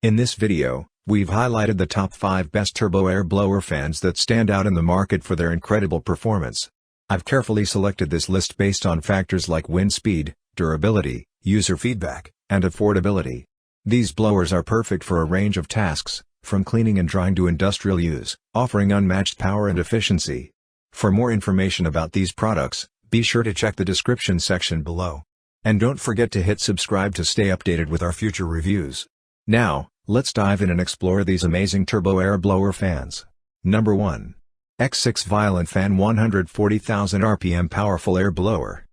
In this video, we've highlighted the top 5 best turbo air blower fans that stand out in the market for their incredible performance. I've carefully selected this list based on factors like wind speed, durability, user feedback, and affordability. These blowers are perfect for a range of tasks, from cleaning and drying to industrial use, offering unmatched power and efficiency. For more information about these products, be sure to check the description section below. And don't forget to hit subscribe to stay updated with our future reviews. Now, let's dive in and explore these amazing turbo air blower fans. Number 1. X6 Violent Fan 140,000 RPM Powerful Air Blower.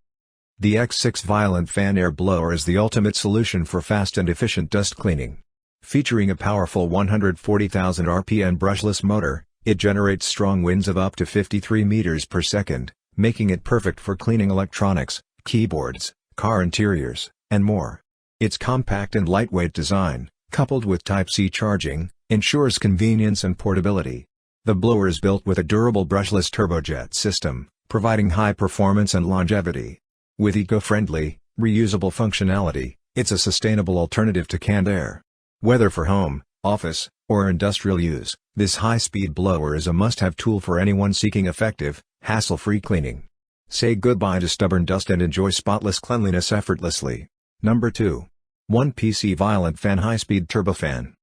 The X6 Violent Fan Air Blower is the ultimate solution for fast and efficient dust cleaning. Featuring a powerful 140,000 RPM brushless motor, it generates strong winds of up to 53 meters per second, making it perfect for cleaning electronics, keyboards, car interiors, and more. Its compact and lightweight design, coupled with Type-C charging, ensures convenience and portability. The blower is built with a durable brushless turbojet system, providing high performance and longevity. With eco-friendly, reusable functionality, it's a sustainable alternative to canned air. Whether for home, office, or industrial use, this high-speed blower is a must-have tool for anyone seeking effective, hassle-free cleaning. Say goodbye to stubborn dust and enjoy spotless cleanliness effortlessly. Number 2. 1PC Violent Fan High-Speed Turbofan.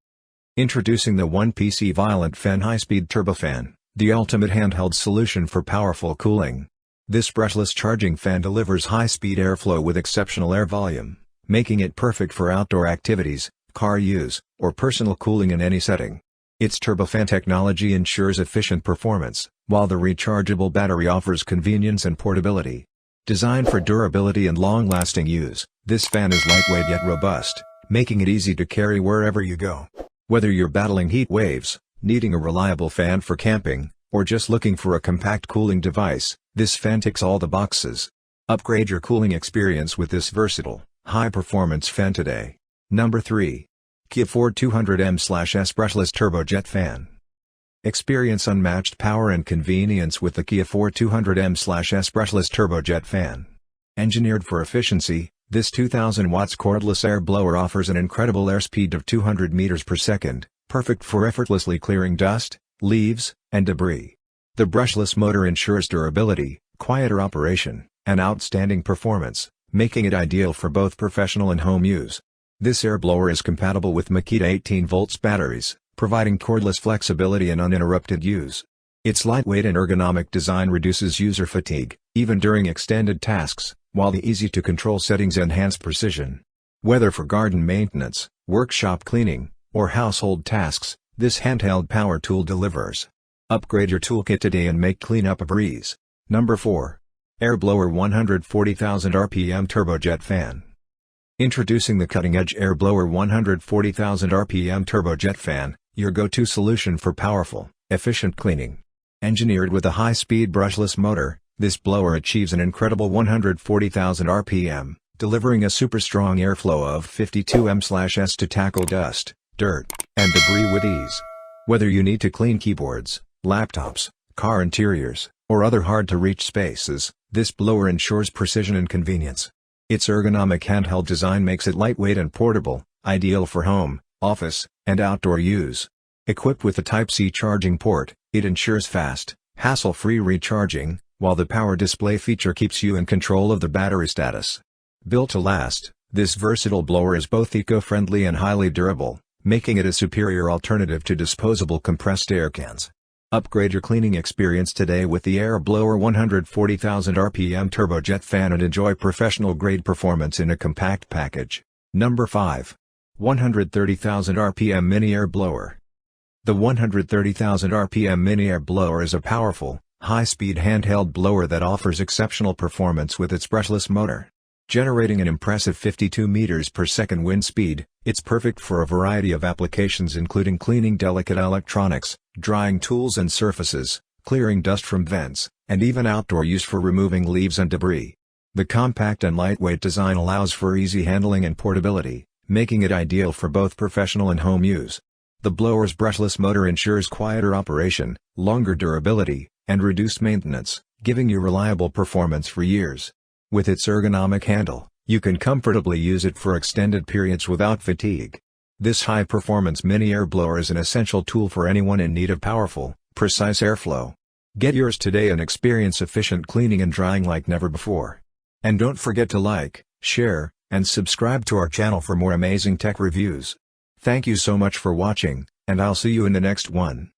Introducing the 1PC Violent Fan High-Speed Turbofan, the ultimate handheld solution for powerful cooling. This brushless charging fan delivers high-speed airflow with exceptional air volume, making it perfect for outdoor activities, car use, or personal cooling in any setting. Its turbofan technology ensures efficient performance, while the rechargeable battery offers convenience and portability. Designed for durability and long-lasting use, this fan is lightweight yet robust, making it easy to carry wherever you go. Whether you're battling heat waves, needing a reliable fan for camping, or just looking for a compact cooling device, this fan ticks all the boxes. Upgrade your cooling experience with this versatile, high-performance fan today. Number 3. KEEAFFOR 200M/S Brushless Turbojet Fan. Experience unmatched power and convenience with the KEEAFFOR 200M/S Brushless Turbojet Fan. Engineered for efficiency, this 2000 watts cordless air blower offers an incredible airspeed of 200 meters per second, perfect for effortlessly clearing dust, leaves, and debris. The brushless motor ensures durability, quieter operation, and outstanding performance, making it ideal for both professional and home use. This air blower is compatible with Makita 18 volts batteries, providing cordless flexibility and uninterrupted use. Its lightweight and ergonomic design reduces user fatigue, even during extended tasks, while the easy-to-control settings enhance precision. Whether for garden maintenance, workshop cleaning, or household tasks, this handheld power tool delivers. Upgrade your toolkit today and make cleanup a breeze. Number 4. Air Blower 140,000 RPM Turbojet Fan. Introducing the cutting-edge Air Blower 140,000 RPM Turbojet Fan, your go-to solution for powerful, efficient cleaning. Engineered with a high-speed brushless motor, this blower achieves an incredible 140,000 RPM, delivering a super strong airflow of 52 m/s to tackle dust, dirt, and debris with ease. Whether you need to clean keyboards, laptops, car interiors, or other hard-to-reach spaces, this blower ensures precision and convenience. Its ergonomic handheld design makes it lightweight and portable, ideal for home, office, and outdoor use. Equipped with a Type-C charging port, it ensures fast, hassle-free recharging, while the power display feature keeps you in control of the battery status. Built to last, this versatile blower is both eco-friendly and highly durable, making it a superior alternative to disposable compressed air cans. Upgrade your cleaning experience today with the Air Blower 140,000 RPM Turbojet Fan and enjoy professional-grade performance in a compact package. Number 5. 130,000 RPM Mini Air Blower. The 130,000 RPM Mini Air Blower is a powerful, high-speed handheld blower that offers exceptional performance with its brushless motor. Generating an impressive 52 meters per second wind speed, it's perfect for a variety of applications including cleaning delicate electronics, drying tools and surfaces, clearing dust from vents, and even outdoor use for removing leaves and debris. The compact and lightweight design allows for easy handling and portability, making it ideal for both professional and home use. The blower's brushless motor ensures quieter operation, longer durability, and reduced maintenance, giving you reliable performance for years. With its ergonomic handle, you can comfortably use it for extended periods without fatigue. This high-performance mini air blower is an essential tool for anyone in need of powerful, precise airflow. Get yours today and experience efficient cleaning and drying like never before. And don't forget to like, share, and subscribe to our channel for more amazing tech reviews. Thank you so much for watching, and I'll see you in the next one.